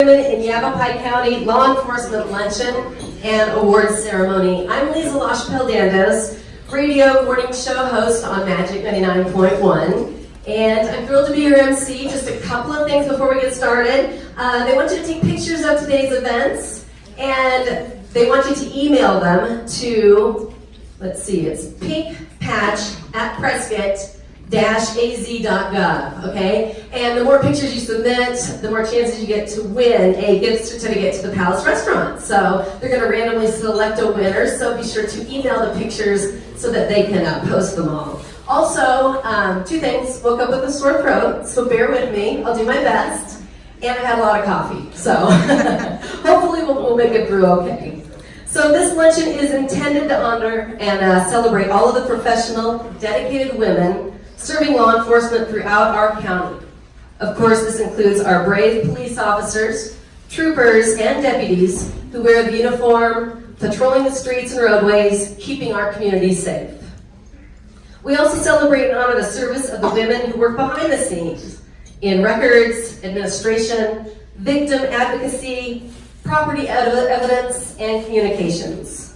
In Yavapai County Law Enforcement Luncheon and Awards Ceremony. I'm Lisa LaChapelle-Dandos, radio morning show host on Magic 99.1, and I'm thrilled to be your MC. Just a couple of things before we get started. They want you to take pictures of today's events, and they want you to email them to, let's see, it's pinkpatch@prescott-az.gov, okay? And the more pictures you submit, the more chances you get to win a gift certificate to the Palace Restaurant. So they're going to randomly select a winner, so be sure to email the pictures so that they can post them all. Also, two things. Woke up with a sore throat, so bear with me. I'll do my best. And I had a lot of coffee, so hopefully we'll make it through okay. So this luncheon is intended to honor and celebrate all of the professional, dedicated women serving law enforcement throughout our county. Of course, this includes our brave police officers, troopers, and deputies who wear the uniform, patrolling the streets and roadways, keeping our communities safe. We also celebrate and honor the service of the women who work behind the scenes in records, administration, victim advocacy, property evidence, and communications.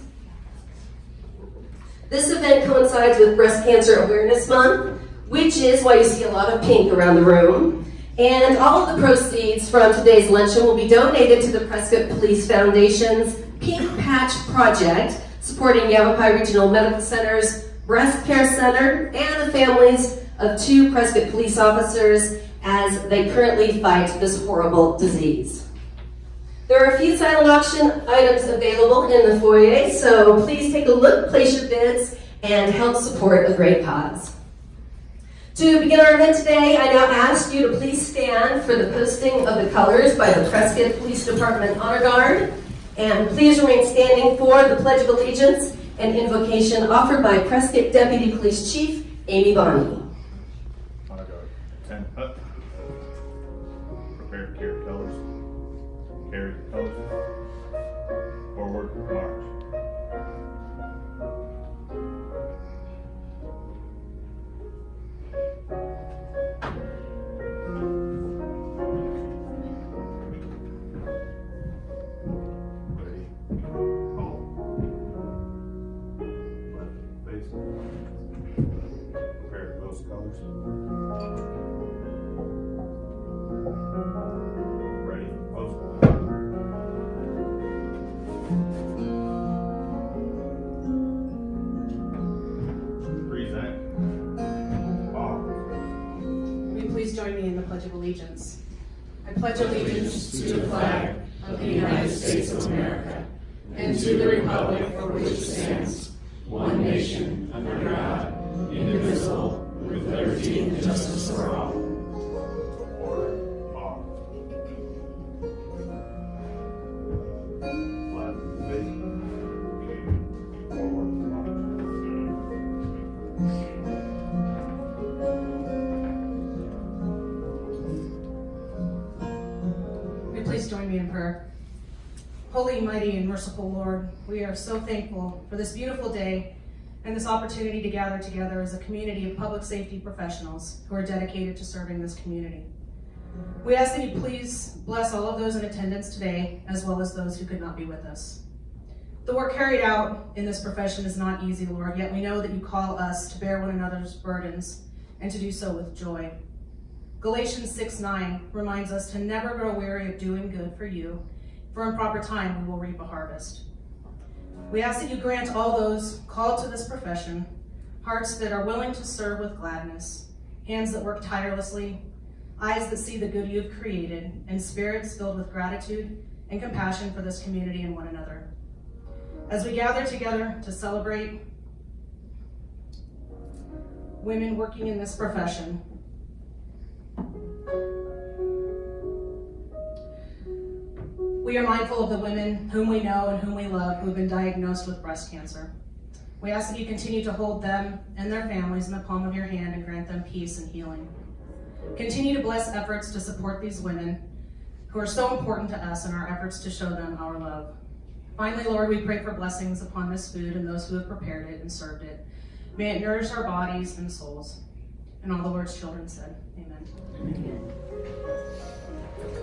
This event coincides with Breast Cancer Awareness Month, which is why you see a lot of pink around the room. And all of the proceeds from today's luncheon will be donated to the Prescott Police Foundation's Pink Patch Project, supporting Yavapai Regional Medical Center's Breast Care Center and the families of 2 Prescott police officers as they currently fight this horrible disease. There are a few silent auction items available in the foyer, so please take a look, place your bids, and help support a great cause. To begin our event today, I now ask you to please stand for the posting of the colors by the Prescott Police Department Honor Guard, and please remain standing for the Pledge of Allegiance and invocation offered by Prescott Deputy Police Chief Amy Bonney. Honor Guard, 10 up. Prepare to carry colors. Carry the colors. Forward, march. Ready? Hold. Left face. Prepare those colors. Ready? Post. Present. Pause. Will you please join me in the Pledge of Allegiance? I pledge allegiance to the flag of the United States of America and to the republic for which it stands, one nation, under God, indivisible, with liberty and justice for all. Order. Pause. Left face. Forward. March. Will you please join me in prayer? Holy, mighty, and merciful Lord, we are so thankful for this beautiful day and this opportunity to gather together as a community of public safety professionals who are dedicated to serving this community. We ask that you please bless all of those in attendance today, as well as those who could not be with us. The work carried out in this profession is not easy, Lord, yet we know that you call us to bear one another's burdens and to do so with joy. Galatians 6:9 reminds us to never grow weary of doing good for you, for in proper time we will reap a harvest. We ask that you grant all those called to this profession hearts that are willing to serve with gladness, hands that work tirelessly, eyes that see the good you've created, and spirits filled with gratitude and compassion for this community and one another. As we gather together to celebrate women working in this profession, we are mindful of the women whom we know and whom we love who have been diagnosed with breast cancer. We ask that you continue to hold them and their families in the palm of your hand and grant them peace and healing. Continue to bless efforts to support these women who are so important to us in our efforts to show them our love. Finally, Lord, we pray for blessings upon this food and those who have prepared it and served it. May it nourish our bodies and souls. And all the Lord's children said, amen. Amen.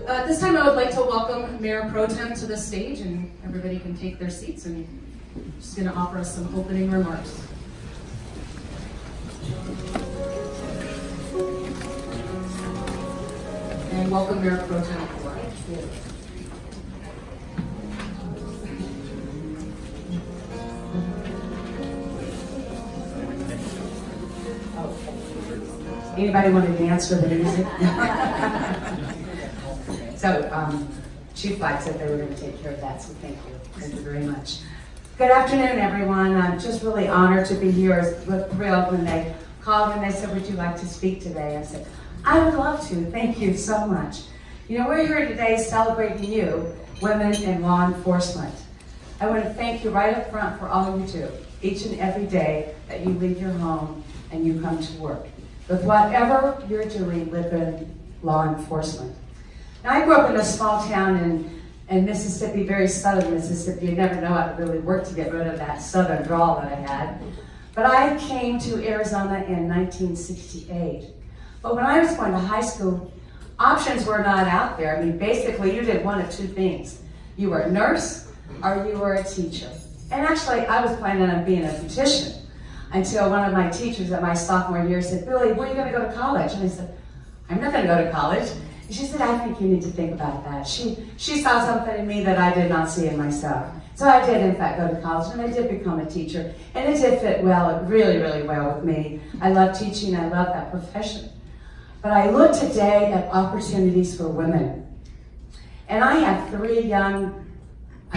At this time, I would like to welcome Mayor Pro Tem to the stage, and everybody can take their seats, and I'm just going to offer us some opening remarks. And welcome Mayor Pro Tem. Anybody want to dance for the music? So, Chief Black said they were going to take care of that, so thank you. Thank you very much. Good afternoon, everyone. I'm just really honored to be here. I was thrilled when they called and they said, would you like to speak today? I said, I would love to. Thank you so much. You know, we're here today celebrating you, women in law enforcement. I want to thank you right up front for all you do, each and every day that you leave your home and you come to work, with whatever you're doing within law enforcement. Now, I grew up in a small town in Mississippi, very southern Mississippi. You never know how to really work to get rid of that southern drawl that I had. But I came to Arizona in 1968. But when I was going to high school, options were not out there. I mean, basically, you did one of two things. You were a nurse or you were a teacher. And actually, I was planning on being a beautician until one of my teachers at my sophomore year said, Billy, where are you going to go to college? And I said, I'm not going to go to college. And she said, I think you need to think about that. She saw something in me that I did not see in myself. So I did, in fact, go to college, and I did become a teacher. And it did fit well, really, really well with me. I love teaching. I love that profession. But I look today at opportunities for women. And I have I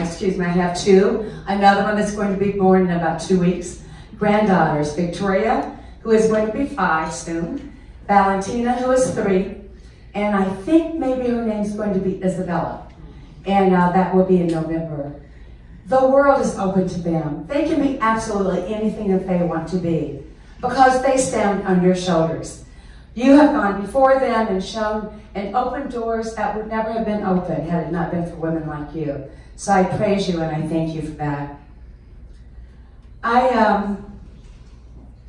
have two. Another one that's going to be born in about 2 weeks. Granddaughters, Victoria, who is going to be 5 soon. Valentina, who is 3. And I think maybe her name's going to be Isabella. And that will be in November. The world is open to them. They can be absolutely anything that they want to be because they stand on your shoulders. You have gone before them and shown and opened doors that would never have been opened had it not been for women like you. So I praise you and I thank you for that.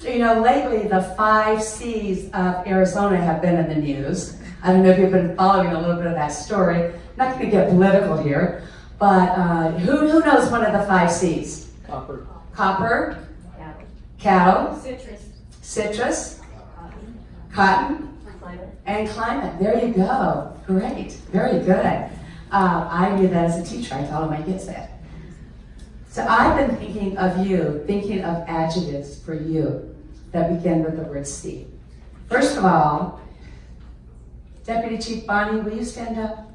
Lately the 5 C's of Arizona have been in the news. I don't know if you've been following a little bit of that story. I'm not going to get political here, but who knows one of the 5 C's? Copper. Copper. Cattle. Citrus. Cotton. And climate. There you go. Great. Very good. I knew that as a teacher. I told my kids that. So I've been thinking of adjectives for you that begin with the word C. First of all, Deputy Chief Bonnie, will you stand up?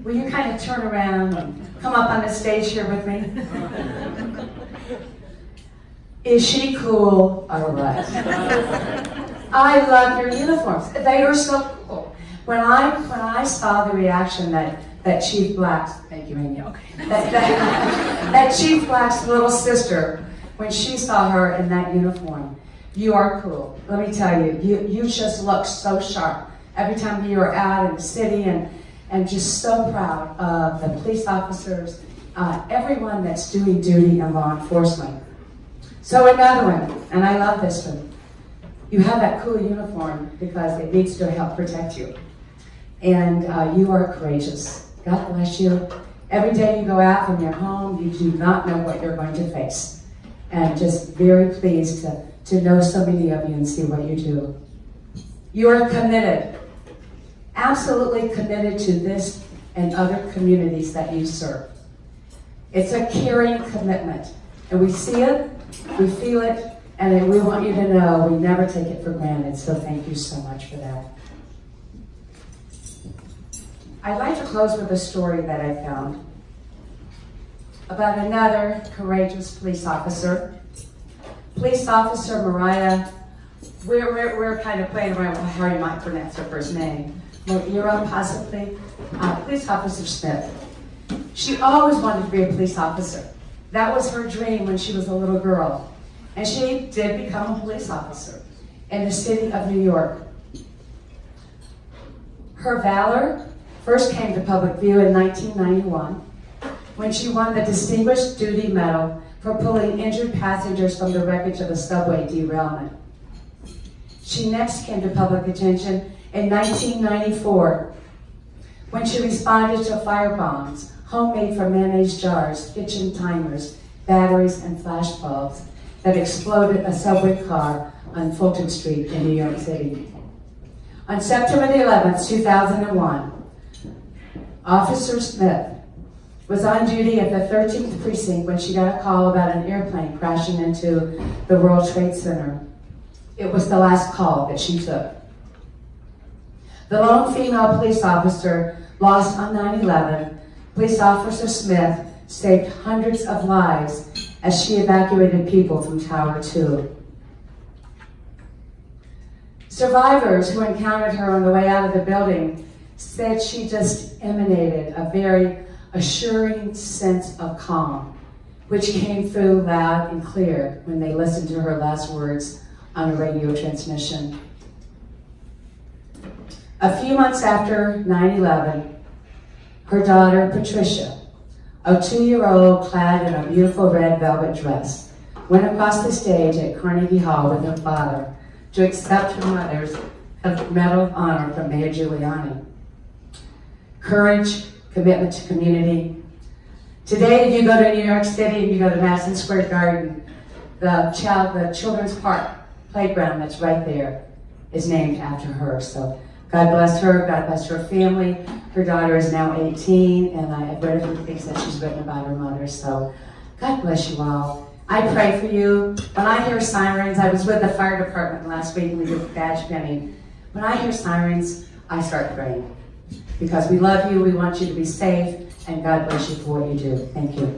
Will you kind of turn around and come up on the stage here with me? Is she cool or what? I love your uniforms. They are so cool. When I saw the reaction that Chief Black's, thank you, Amy, okay, that Chief Black's little sister, when she saw her in that uniform, you are cool. Let me tell you, you just look so sharp every time you are out in the city, and just so proud of the police officers, everyone that's doing duty in law enforcement. So another one, and I love this one. You have that cool uniform because it needs to help protect you. And you are courageous. God bless you. Every day you go out from your home, you do not know what you're going to face. And just very pleased to know so many of you and see what you do. You are committed, absolutely committed to this and other communities that you serve. It's a caring commitment. And we see it, we feel it, and we want you to know we never take it for granted. So thank you so much for that. I'd like to close with a story that I found about another courageous police officer. Police officer Mariah, we're kind of playing around with how you might pronounce her first name. Moira, possibly. Police officer Smith. She always wanted to be a police officer. That was her dream when she was a little girl. And she did become a police officer in the city of New York. Her valor first came to public view in 1991 when she won the Distinguished Duty Medal for pulling injured passengers from the wreckage of a subway derailment. She next came to public attention in 1994 when she responded to fire bombs, homemade from mayonnaise jars, kitchen timers, batteries, and flash bulbs that exploded a subway car on Fulton Street in New York City. On September the 11th, 2001, Officer Smith was on duty at the 13th precinct when she got a call about an airplane crashing into the World Trade Center. It was the last call that she took. The lone female police officer lost on 9/11, Police Officer Smith saved hundreds of lives as she evacuated people from Tower 2. Survivors who encountered her on the way out of the building said she just emanated a very assuring sense of calm, which came through loud and clear when they listened to her last words on a radio transmission. A few months after 9/11, her daughter, Patricia, a 2-year-old clad in a beautiful red velvet dress, went across the stage at Carnegie Hall with her father to accept her mother's Medal of Honor from Mayor Giuliani. Courage, commitment to community. Today, if you go to New York City and you go to Madison Square Garden, the children's park playground that's right there is named after her. So God bless her, God bless her family. Her daughter is now 18, and I've read a few things that she's written about her mother. So God bless you all. I pray for you. When I hear sirens, I was with the fire department last week and we did badge pinning. When I hear sirens, I start praying. Because we love you, we want you to be safe, and God bless you for what you do. Thank you.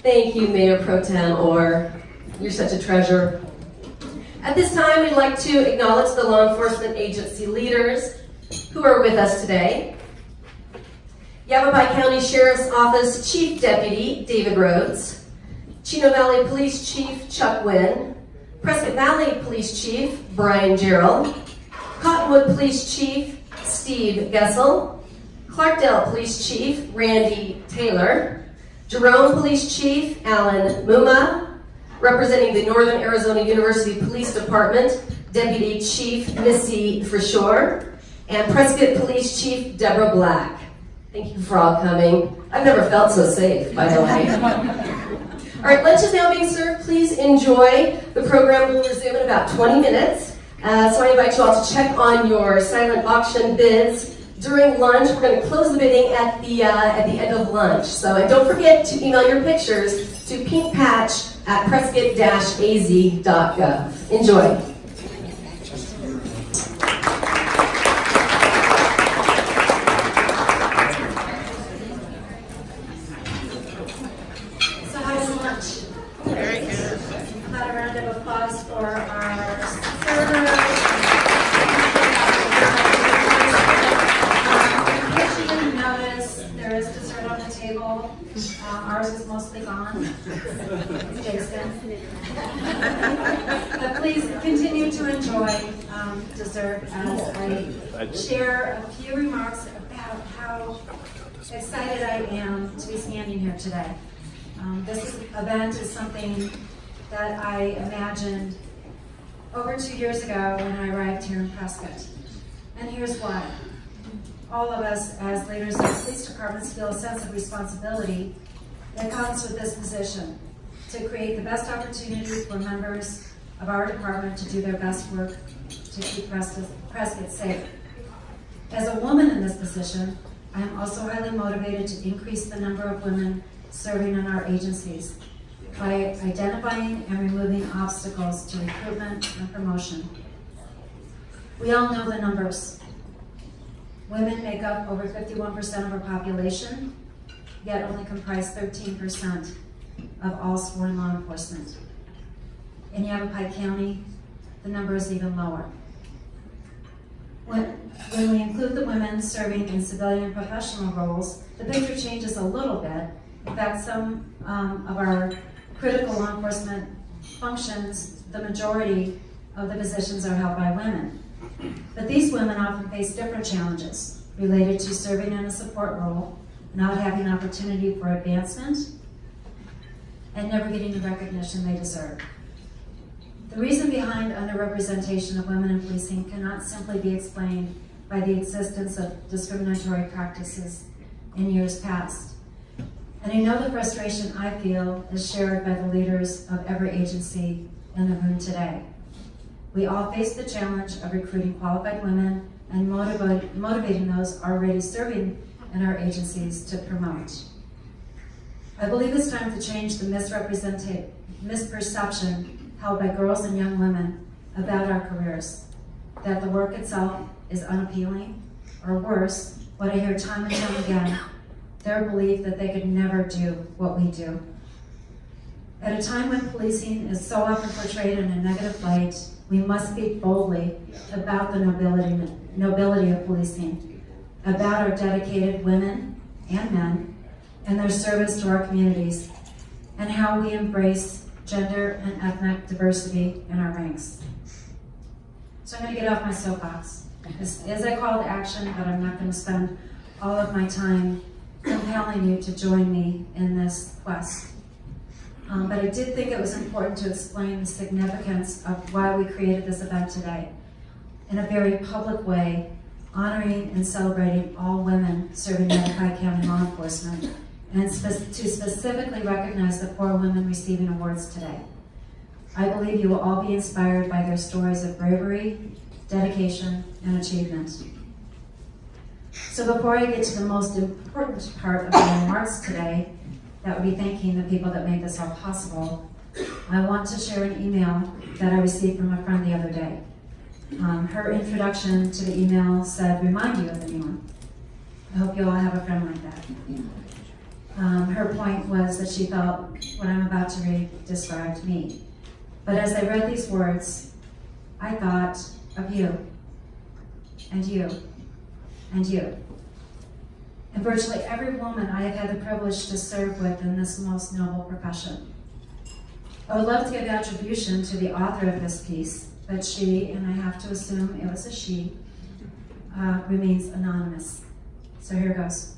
Thank you, Mayor Pro Tem Orr. You're such a treasure. At this time, we'd like to acknowledge the law enforcement agency leaders who are with us today. Yavapai County Sheriff's Office Chief Deputy David Rhodes, Chino Valley Police Chief Chuck Wynn, Prescott Valley Police Chief Brian Gerald, Cottonwood Police Chief Steve Gessel, Clarkdale Police Chief Randy Taylor, Jerome Police Chief Alan Muma, representing the Northern Arizona University Police Department, Deputy Chief Missy Frishore, and Prescott Police Chief Deborah Black. Thank you for all coming. I've never felt so safe, by the way. All right, lunch is now being served. Please enjoy. The program will resume in about 20 minutes. So I invite you all to check on your silent auction bids. During lunch, we're going to close the bidding at the end of lunch. So and don't forget to email your pictures to pinkpatch@prescott-az.gov. Enjoy. So how was lunch? Very good. About a round of applause for our servers. In case you didn't notice, there is dessert on the table. Ours is mostly gone. Jason. But please continue to enjoy dessert as I share a few remarks about how excited I am to be standing here today. This event is something that I imagined over 2 years ago when I arrived here in Prescott. And here's why. All of us as leaders of police departments feel a sense of responsibility that comes with this position to create the best opportunity for members of our department to do their best work to keep Prescott safe. As a woman in this position, I am also highly motivated to increase the number of women serving in our agencies by identifying and removing obstacles to recruitment and promotion. We all know the numbers. Women make up over 51% of our population, yet only comprise 13% of all sworn law enforcement. In Yavapai County, the number is even lower. When we include the women serving in civilian and professional roles, the picture changes a little bit. In fact, some of our critical law enforcement functions, the majority of the positions are held by women. But these women often face different challenges related to serving in a support role, not having opportunity for advancement, and never getting the recognition they deserve. The reason behind underrepresentation of women in policing cannot simply be explained by the existence of discriminatory practices in years past. And I know the frustration I feel is shared by the leaders of every agency in the room today. We all face the challenge of recruiting qualified women and motivating those already serving in our agencies to promote. I believe it's time to change the misperception held by girls and young women about our careers, that the work itself is unappealing, or worse, what I hear time and time again, their belief that they could never do what we do. At a time when policing is so often portrayed in a negative light, we must speak boldly about the nobility of policing, about our dedicated women and men and their service to our communities, and how we embrace gender and ethnic diversity in our ranks. So I'm going to get off my soapbox. This is a call to action, but I'm not going to spend all of my time compelling you to join me in this quest. But I did think it was important to explain the significance of why we created this event today in a very public way, honoring and celebrating all women serving Yavapai County law enforcement, and to specifically recognize the 4 women receiving awards today. I believe you will all be inspired by their stories of bravery, dedication, and achievement. So before I get to the most important part of my remarks today, that would be thanking the people that made this all possible, I want to share an email that I received from a friend the other day. Her introduction to the email said, "Remind you of anyone." I hope you all have a friend like that. Her point was that she felt what I'm about to read described me. But as I read these words, I thought of you, and you, and you. And virtually every woman I have had the privilege to serve with in this most noble profession. I would love to give attribution to the author of this piece, but she, and I have to assume it was a she, remains anonymous. So here goes.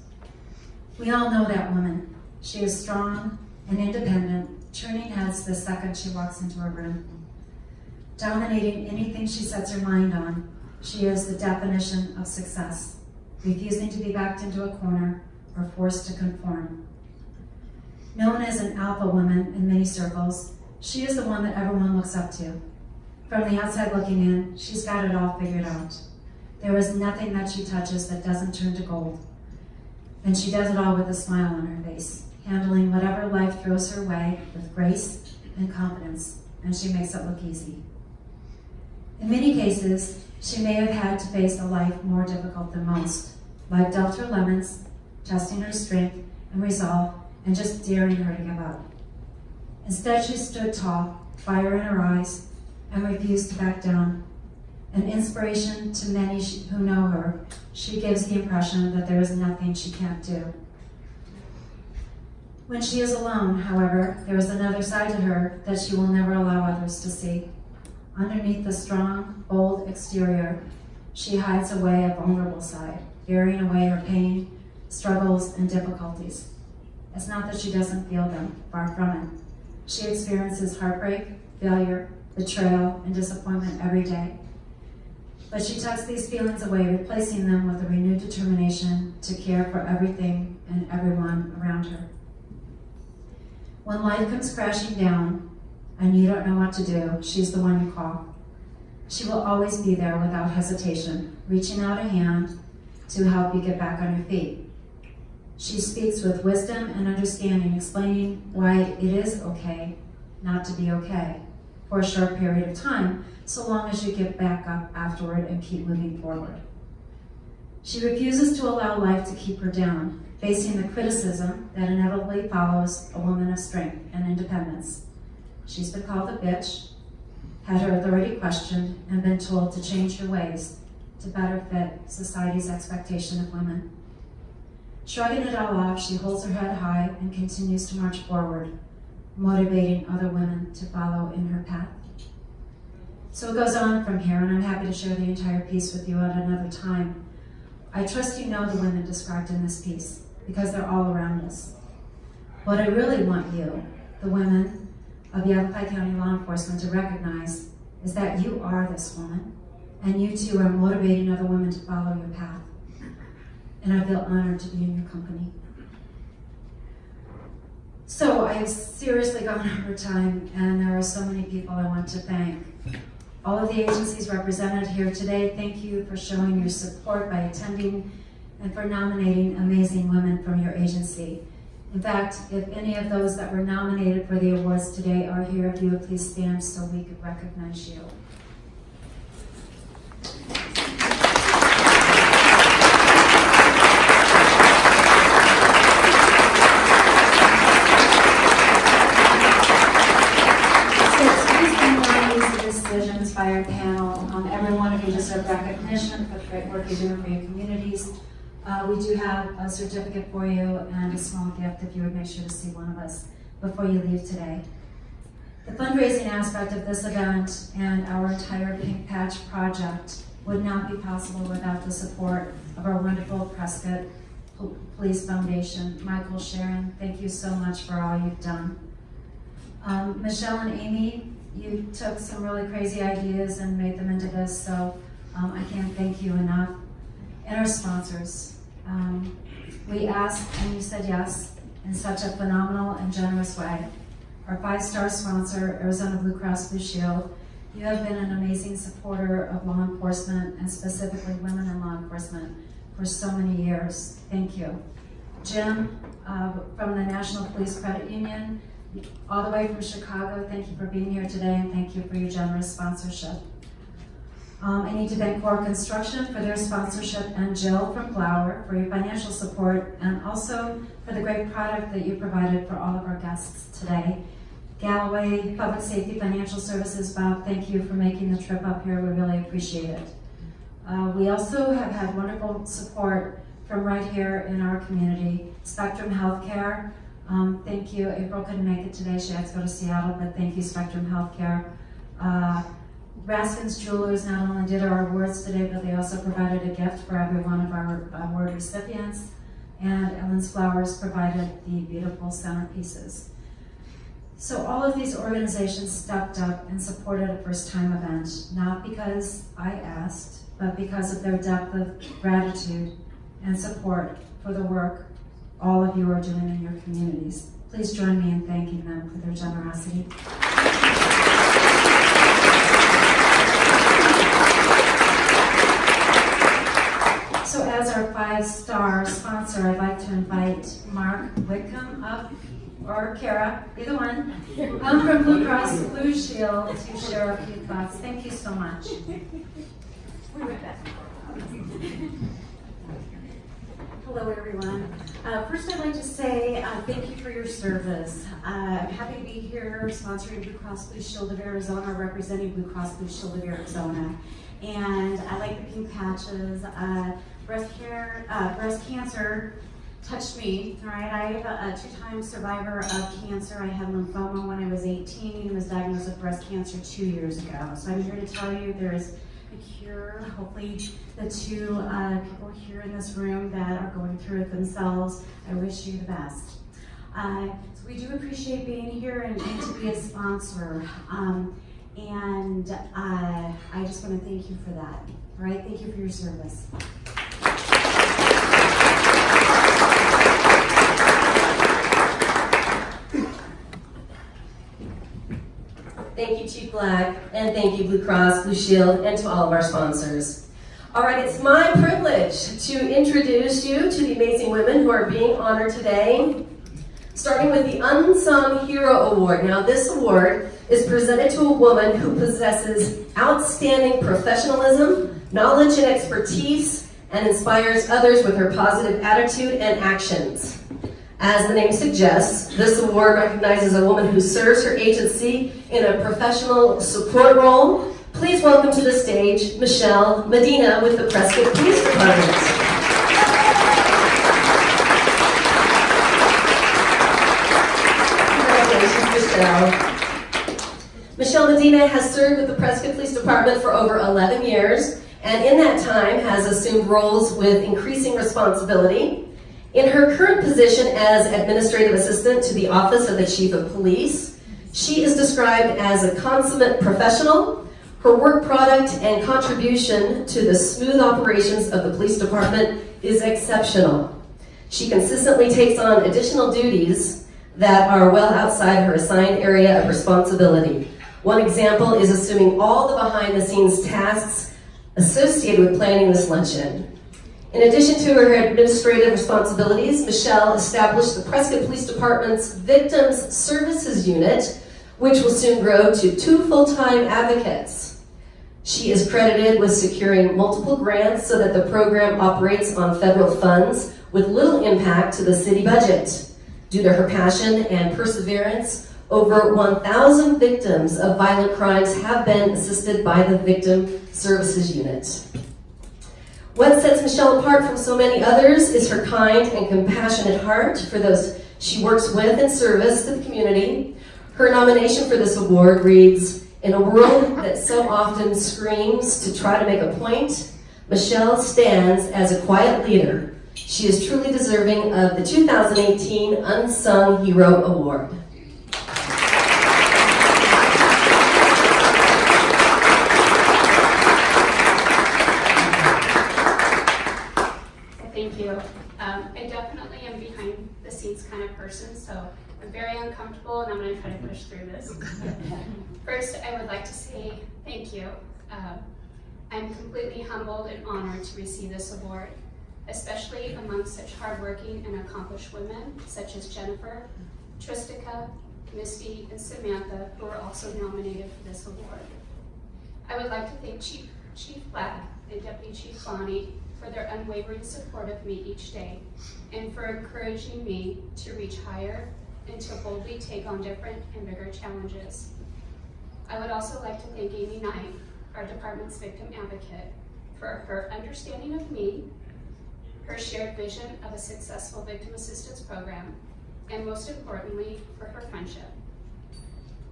We all know that woman. She is strong and independent, turning heads the second she walks into a room. Dominating anything she sets her mind on, she is the definition of success, refusing to be backed into a corner or forced to conform. Known as an alpha woman in many circles, she is the one that everyone looks up to. From the outside looking in, she's got it all figured out. There is nothing that she touches that doesn't turn to gold. And she does it all with a smile on her face, handling whatever life throws her way with grace and confidence, and she makes it look easy. In many cases, she may have had to face a life more difficult than most. Life dealt her lemons, testing her strength and resolve, and just daring her to give up. Instead, she stood tall, fire in her eyes, and refused to back down. An inspiration to many who know her, she gives the impression that there is nothing she can't do. When she is alone, however, there is another side to her that she will never allow others to see. Underneath the strong, bold exterior, she hides away a vulnerable side, burying away her pain, struggles, and difficulties. It's not that she doesn't feel them, far from it. She experiences heartbreak, failure, betrayal, and disappointment every day. But she tucks these feelings away, replacing them with a renewed determination to care for everything and everyone around her. When life comes crashing down and you don't know what to do, she's the one you call. She will always be there without hesitation, reaching out a hand to help you get back on your feet. She speaks with wisdom and understanding, explaining why it is okay not to be okay for a short period of time, so long as you get back up afterward and keep moving forward. She refuses to allow life to keep her down, facing the criticism that inevitably follows a woman of strength and independence. She's been called a bitch, had her authority questioned, and been told to change her ways to better fit society's expectation of women. Shrugging it all off, she holds her head high and continues to march forward, motivating other women to follow in her path. So it goes on from here, and I'm happy to share the entire piece with you at another time. I trust you know the women described in this piece, because they're all around us. What I really want you, the women of Yavapai County law enforcement to recognize is that you are this woman, and you too are motivating other women to follow your path. And I feel honored to be in your company. So I have seriously gone over time, and there are so many people I want to thank. All of the agencies represented here today, thank you for showing your support by attending and for nominating amazing women from your agency. In fact, if any of those that were nominated for the awards today are here, if you would please stand so we could recognize you. Decisions by our panel. Every one of you deserve recognition for the great work you're doing for your communities. We do have a certificate for you and a small gift if you would make sure to see one of us before you leave today. The fundraising aspect of this event and our entire Pink Patch project would not be possible without the support of our wonderful Prescott Police Foundation. Michael, Sharon, thank you so much for all you've done. Michelle and Amy, you took some really crazy ideas and made them into this, so I can't thank you enough. And our sponsors. We asked and you said yes in such a phenomenal and generous way. Our 5-star sponsor, Arizona Blue Cross Blue Shield, you have been an amazing supporter of law enforcement and specifically women in law enforcement for so many years. Thank you. Jim from the National Police Credit Union, all the way from Chicago, thank you for being here today and thank you for your generous sponsorship. I need to thank Core Construction for their sponsorship and Jill from Flower for your financial support and also for the great product that you provided for all of our guests today. Galloway Public Safety Financial Services, Bob, thank you for making the trip up here. We really appreciate it. We also have had wonderful support from right here in our community. Spectrum Healthcare, thank you. April couldn't make it today. She had to go to Seattle, but thank you, Spectrum Healthcare. Raskin's Jewelers not only did our awards today, but they also provided a gift for every one of our award recipients. And Ellen's Flowers provided the beautiful centerpieces. So all of these organizations stepped up and supported a first-time event, not because I asked, but because of their depth of gratitude and support for the work all of you are doing in your communities. Please join me in thanking them for their generosity. So as our 5-star sponsor, I'd like to invite Mark Whitcomb up, or Kara, either one, from Blue Cross Blue Shield to share a few thoughts. Thank you so much. Hello, everyone. First, I'd like to say thank you for your service. I'm happy to be here sponsoring Blue Cross Blue Shield of Arizona, representing Blue Cross Blue Shield of Arizona. And I like the pink patches. Breast cancer touched me, all right? I have a 2-time survivor of cancer. I had lymphoma when I was 18 and was diagnosed with breast cancer 2 years ago. So I'm here to tell you there is a cure. Hopefully the 2 people here in this room that are going through it themselves, I wish you the best. So we do appreciate being here and to be a sponsor. And I just want to thank you for that. All right, thank you for your service. Thank you, Chief Black, and thank you, Blue Cross Blue Shield, and to all of our sponsors. All right, it's my privilege to introduce you to the amazing women who are being honored today, starting with the Unsung Hero Award. Now, this award is presented to a woman who possesses outstanding professionalism, knowledge and expertise, and inspires others with her positive attitude and actions. As the name suggests, this award recognizes a woman who serves her agency in a professional support role. Please welcome to the stage, Michelle Medina with the Prescott Police Department. Michelle Medina has served with the Prescott Police Department for over 11 years, and in that time has assumed roles with increasing responsibility In her current position as administrative assistant to the Office of the Chief of Police, she is described as a consummate professional. Her work product and contribution to the smooth operations of the police department is exceptional. She consistently takes on additional duties that are well outside her assigned area of responsibility. One example is assuming all the behind-the-scenes tasks associated with planning this luncheon. In addition to her administrative responsibilities, Michelle established the Prescott Police Department's Victims Services Unit, which will soon grow to 2 full-time advocates. She is credited with securing multiple grants so that the program operates on federal funds with little impact to the city budget. Due to her passion and perseverance, over 1,000 victims of violent crimes have been assisted by the Victim Services Unit. What sets Michelle apart from so many others is her kind and compassionate heart for those she works with in service to the community. Her nomination for this award reads, "In a world that so often screams to try to make a point, Michelle stands as a quiet leader. She is truly deserving of the 2018 Unsung Hero Award." Thank you. I definitely am behind the scenes kind of person, so I'm very uncomfortable and I'm going to try to push through this. First, I would like to say thank you. I'm completely humbled and honored to receive this award, especially among such hardworking and accomplished women such as Jennifer, Tristica, Misty, and Samantha, who are also nominated for this award. I would like to thank Chief Black and Deputy Chief Bonnie for their unwavering support of me each day and for encouraging me to reach higher and to boldly take on different and bigger challenges. I would also like to thank Amy Knight, our department's victim advocate, for her understanding of me, her shared vision of a successful victim assistance program, and most importantly, for her friendship.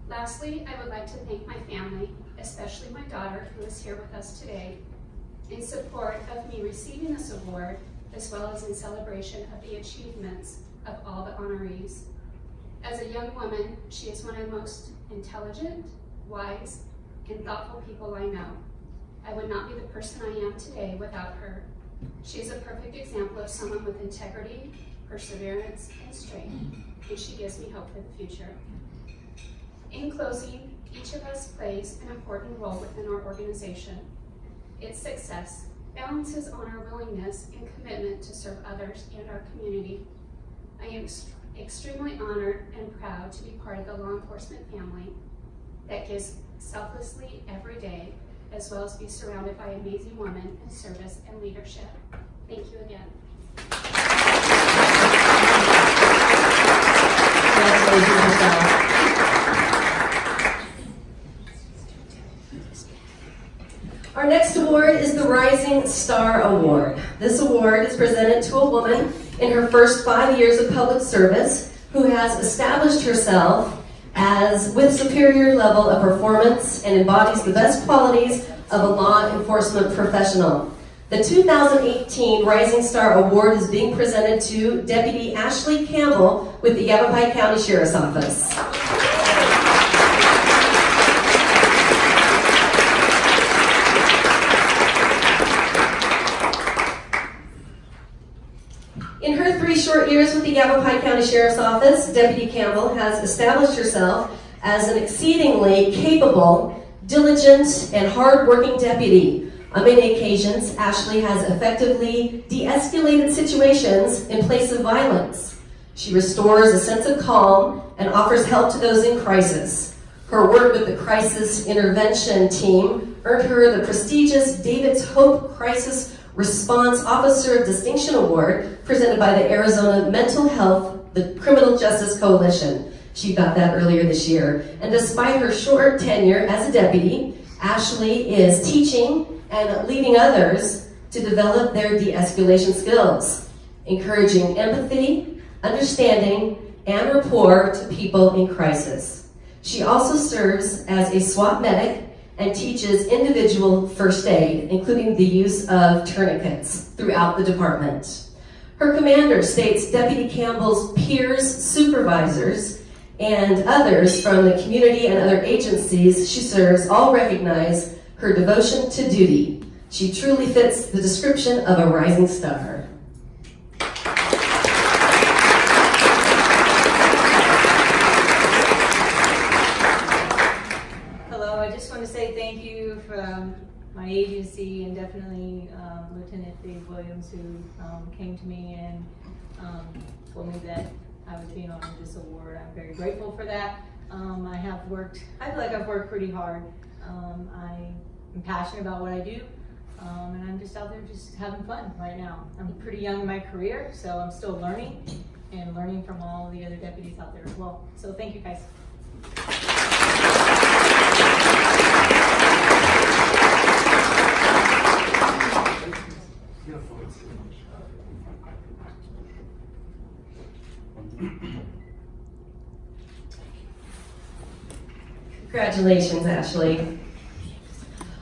Lastly, I would like to thank my family, especially my daughter who is here with us today, in support of me receiving this award, as well as in celebration of the achievements of all the honorees. As a young woman, she is one of the most intelligent, wise, and thoughtful people I know. I would not be the person I am today without her. She is a perfect example of someone with integrity, perseverance, and strength, and she gives me hope for the future. In closing, each of us plays an important role within our organization. Its success balances on our willingness and commitment to serve others and our community. I am extremely honored and proud to be part of the law enforcement family that gives selflessly every day, as well as be surrounded by amazing women in service and leadership. Thank you again. Congratulations, Michelle. Our next award is the Rising Star Award. This award is presented to a woman in her first 5 years of public service who has established herself as with superior level of performance and embodies the best qualities of a law enforcement professional. The 2018 Rising Star Award is being presented to Deputy Ashley Campbell with the Yavapai County Sheriff's Office. In her 3 short years with the Yavapai County Sheriff's Office, Deputy Campbell has established herself as an exceedingly capable, diligent, and hard-working deputy. On many occasions, Ashley has effectively de-escalated situations in place of violence. She restores a sense of calm and offers help to those in crisis. Her work with the Crisis Intervention Team earned her the prestigious David's Hope Crisis Response Officer of Distinction Award presented by the Arizona Mental Health, the Criminal Justice Coalition. She got that earlier this year. And despite her short tenure as a deputy, Ashley is teaching and leading others to develop their de-escalation skills, encouraging empathy, understanding, and rapport to people in crisis. She also serves as a SWAT medic and teaches individual first aid, including the use of tourniquets throughout the department. Her commander states Deputy Campbell's peers, supervisors, and others from the community and other agencies she serves all recognize her devotion to duty. She truly fits the description of a rising star. Hello, I just want to say thank you from my agency and definitely Lieutenant Dave Williams, who came to me and told me that I was being honored this award. I'm very grateful for that. I feel like I've worked pretty hard. I'm passionate about what I do, and I'm just out there just having fun right now. I'm pretty young in my career, so I'm still learning and learning from all the other deputies out there as well. So thank you guys. Congratulations, Ashley.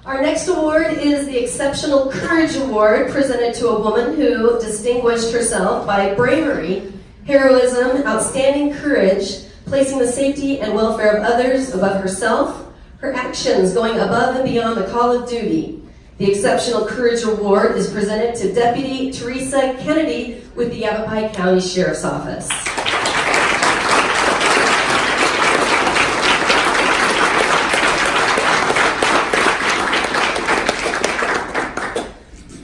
Our next award is the Exceptional Courage Award, presented to a woman who distinguished herself by bravery, heroism, outstanding courage, placing the safety and welfare of others above herself, her actions going above and beyond the call of duty. The Exceptional Courage Award is presented to Deputy Teresa Kennedy with the Yavapai County Sheriff's Office.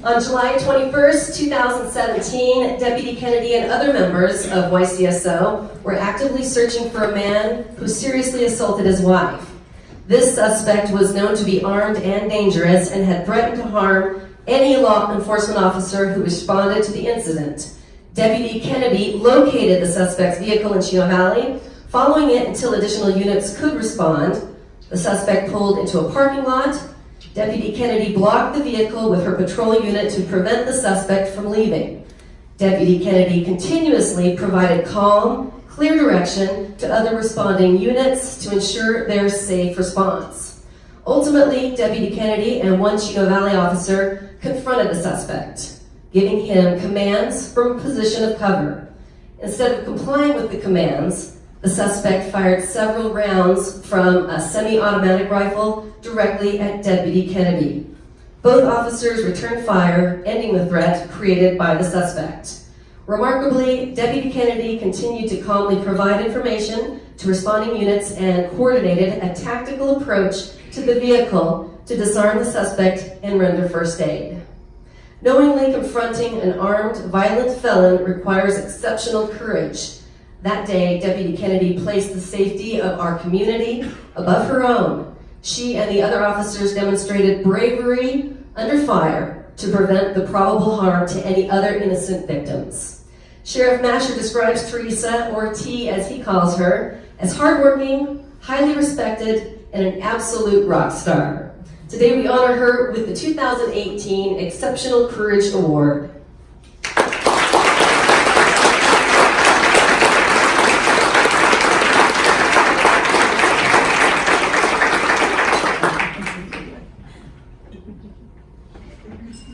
On July 21st, 2017, Deputy Kennedy and other members of YCSO were actively searching for a man who seriously assaulted his wife. This suspect was known to be armed and dangerous and had threatened to harm any law enforcement officer who responded to the incident. Deputy Kennedy located the suspect's vehicle in Chino Valley, following it until additional units could respond. The suspect pulled into a parking lot. Deputy Kennedy blocked the vehicle with her patrol unit to prevent the suspect from leaving. Deputy Kennedy continuously provided calm, clear direction to other responding units to ensure their safe response. Ultimately, Deputy Kennedy and one Chino Valley officer confronted the suspect, giving him commands from a position of cover. Instead of complying with the commands, the suspect fired several rounds from a semi-automatic rifle directly at Deputy Kennedy. Both officers returned fire, ending the threat created by the suspect. Remarkably, Deputy Kennedy continued to calmly provide information to responding units and coordinated a tactical approach to the vehicle to disarm the suspect and render first aid. Knowingly confronting an armed, violent felon requires exceptional courage. That day, Deputy Kennedy placed the safety of our community above her own. She and the other officers demonstrated bravery under fire to prevent the probable harm to any other innocent victims. Sheriff Masher describes Teresa, or T as he calls her, as hardworking, highly respected, and an absolute rock star. Today we honor her with the 2018 Exceptional Courage Award.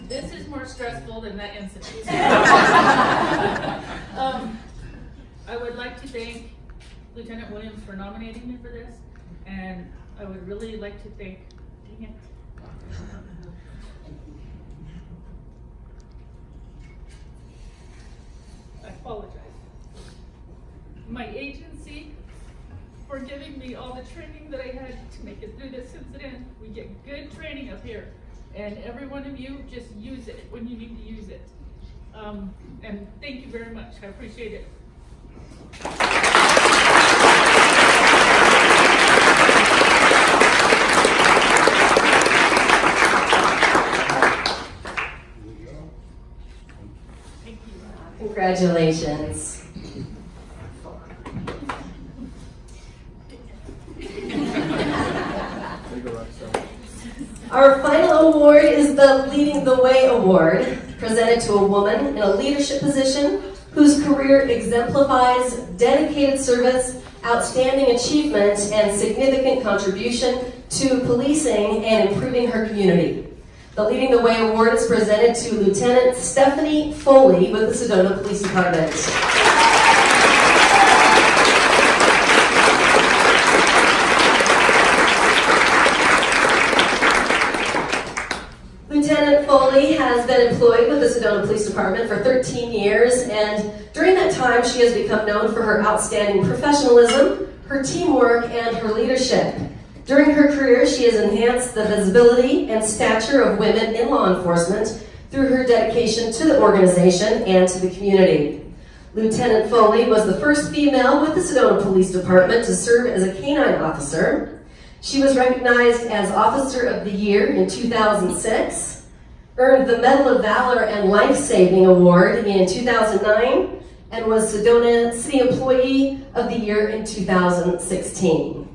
This is more stressful than that incident. I would like to thank Lieutenant Williams for nominating me for this, and I would really like to thank, dang it. I apologize. My agency for giving me all the training that I had to make it through this incident. We get good training up here. And every one of you, just use it when you need to use it. And thank you very much. I appreciate it. Thank you. Congratulations. Our final award is the Leading the Way Award, presented to a woman in a leadership position whose career exemplifies dedicated service, outstanding achievement, and significant contribution to policing and improving her community. The Leading the Way Award is presented to Lieutenant Stephanie Foley with the Sedona Police Department. Lieutenant Foley has been employed with the Sedona Police Department for 13 years, and during that time she has become known for her outstanding professionalism, her teamwork, and her leadership. During her career, she has enhanced the visibility and stature of women in law enforcement through her dedication to the organization and to the community. Lieutenant Foley was the first female with the Sedona Police Department to serve as a canine officer. She was recognized as Officer of the Year in 2006, earned the Medal of Valor and Life Saving Award in 2009, and was Sedona City Employee of the Year in 2016.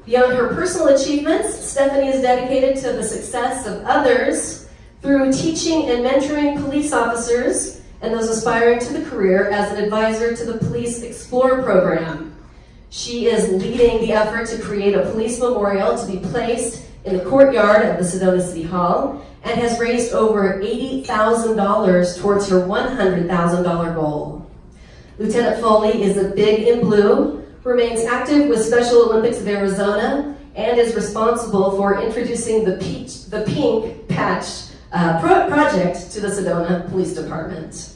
Beyond her personal achievements, Stephanie is dedicated to the success of others through teaching and mentoring police officers and those aspiring to the career as an advisor to the Police Explorer program. She is leading the effort to create a police memorial to be placed in the courtyard of the Sedona City Hall and has raised over $80,000 towards her $100,000 goal. Lieutenant Foley is a Big in Blue, remains active with Special Olympics of Arizona, and is responsible for introducing the Pink Patch project to the Sedona Police Department.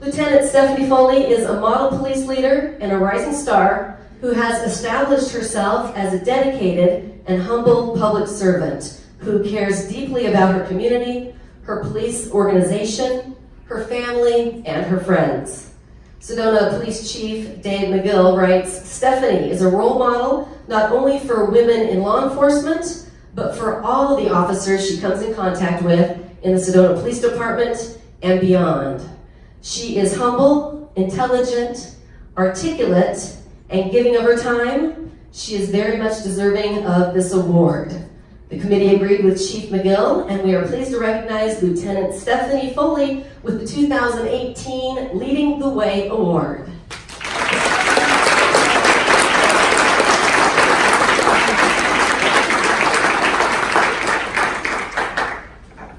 Lieutenant Stephanie Foley is a model police leader and a rising star who has established herself as a dedicated and humble public servant who cares deeply about her community, her police organization, her family, and her friends. Sedona Police Chief Dave McGill writes, Stephanie is a role model not only for women in law enforcement, but for all of the officers she comes in contact with in the Sedona Police Department and beyond. She is humble, intelligent, articulate, and giving of her time. She is very much deserving of this award. The committee agreed with Chief McGill, and we are pleased to recognize Lieutenant Stephanie Foley with the 2018 Leading the Way Award.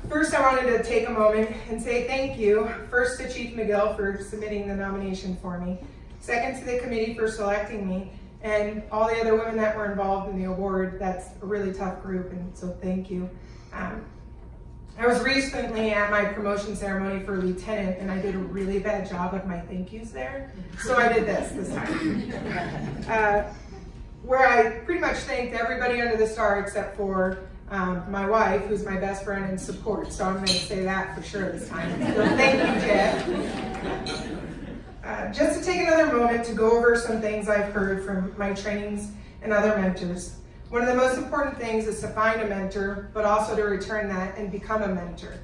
First, I wanted to take a moment and say thank you, first to Chief McGill for submitting the nomination for me, second to the committee for selecting me, and all the other women that were involved in the award. That's a really tough group, and so thank you. I was recently at my promotion ceremony for lieutenant, and I did a really bad job of my thank yous there, so I did this time. Where I pretty much thanked everybody under the star except for my wife, who's my best friend and support, so I'm going to say that for sure this time. So thank you, Jeff. Just to take another moment to go over some things I've heard from my trainings and other mentors. One of the most important things is to find a mentor, but also to return that and become a mentor.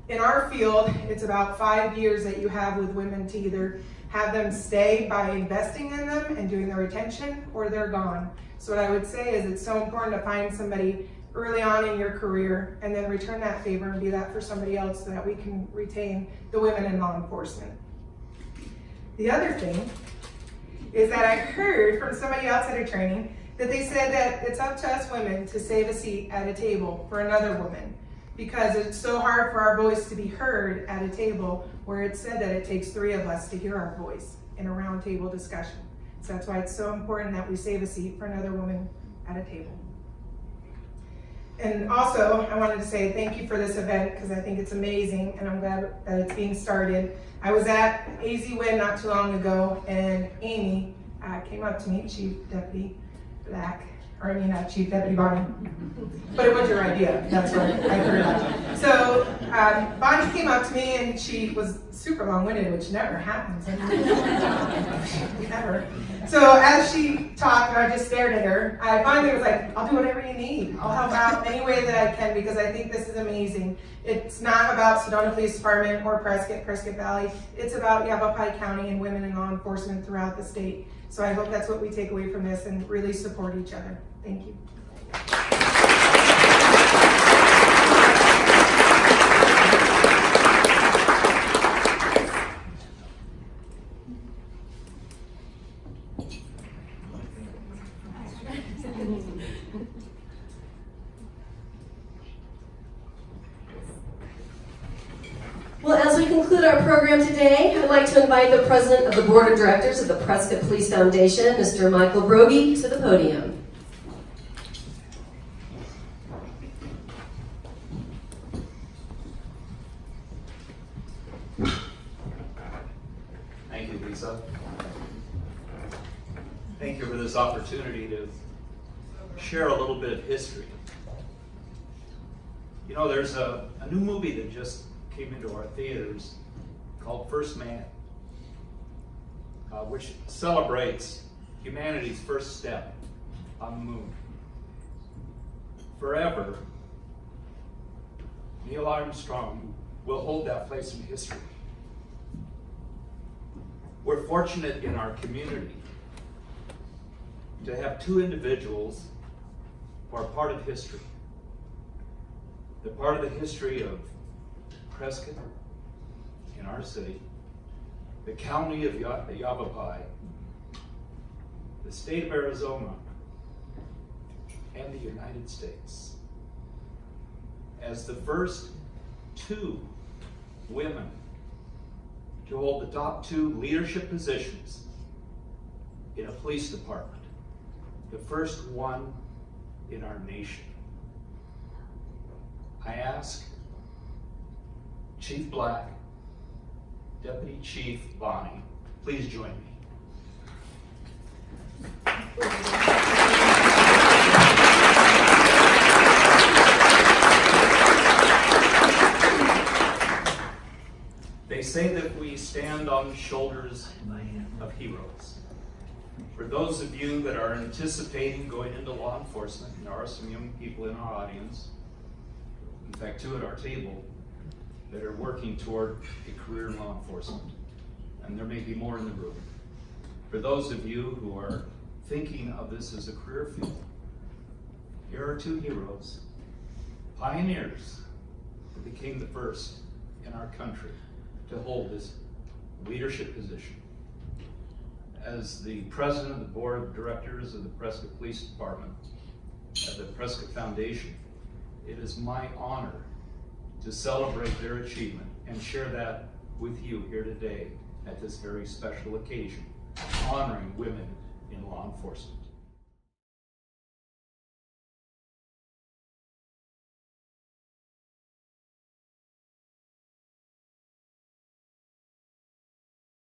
In our field, it's about 5 years that you have with women to either have them stay by investing in them and doing the retention, or they're gone. So what I would say is it's so important to find somebody early on in your career and then return that favor and be that for somebody else so that we can retain the women in law enforcement. The other thing is that I heard from somebody else at a training that they said that it's up to us women to save a seat at a table for another woman because it's so hard for our voice to be heard at a table where it's said that it takes 3 of us to hear our voice in a round table discussion. So that's why it's so important that we save a seat for another woman at a table. And also, I wanted to say thank you for this event because I think it's amazing and I'm glad that it's being started. I was at AZ Win not too long ago and Amy came up to me, Chief Deputy Chief Deputy Bonnie. But it was your idea, that's what I heard about. So Bonnie came up to me and she was super long-winded, which never happens. Never. So as she talked and I just stared at her, I finally was like, I'll do whatever you need. I'll help out any way that I can because I think this is amazing. It's not about Sedona Police Department or Prescott Valley. It's about Yavapai County and women in law enforcement throughout the state. So I hope that's what we take away from this and really support each other. Thank you. conclude our program today, I'd like to invite the President of the Board of Directors of the Prescott Police Foundation, Mr. Michael Brogy, to the podium. Thank you, Lisa. Thank you for this opportunity to share a little bit of history. You know, there's a new movie that just came into our theaters called First Man, which celebrates humanity's first step on the moon. Forever, Neil Armstrong will hold that place in history. We're fortunate in our community to have two individuals who are part of history. They're part of the history of Prescott in our city, the county of Yavapai, the state of Arizona, and the United States. As the first two women to hold the top two leadership positions in a police department, the first one in our nation. I ask Chief Black, Deputy Chief Bonnie, please join me. They say that we stand on the shoulders of heroes. For those of you that are anticipating going into law enforcement, and there are some young people in our audience, in fact, two at our table, that are working toward a career in law enforcement. And there may be more in the room. For those of you who are thinking of this as a career field, here are two heroes, pioneers that became the first in our country to hold this leadership position. As the president of the board of directors of the Prescott Police Department at the Prescott Foundation, it is my honor to celebrate their achievement and share that with you here today at this very special occasion, honoring women in law enforcement.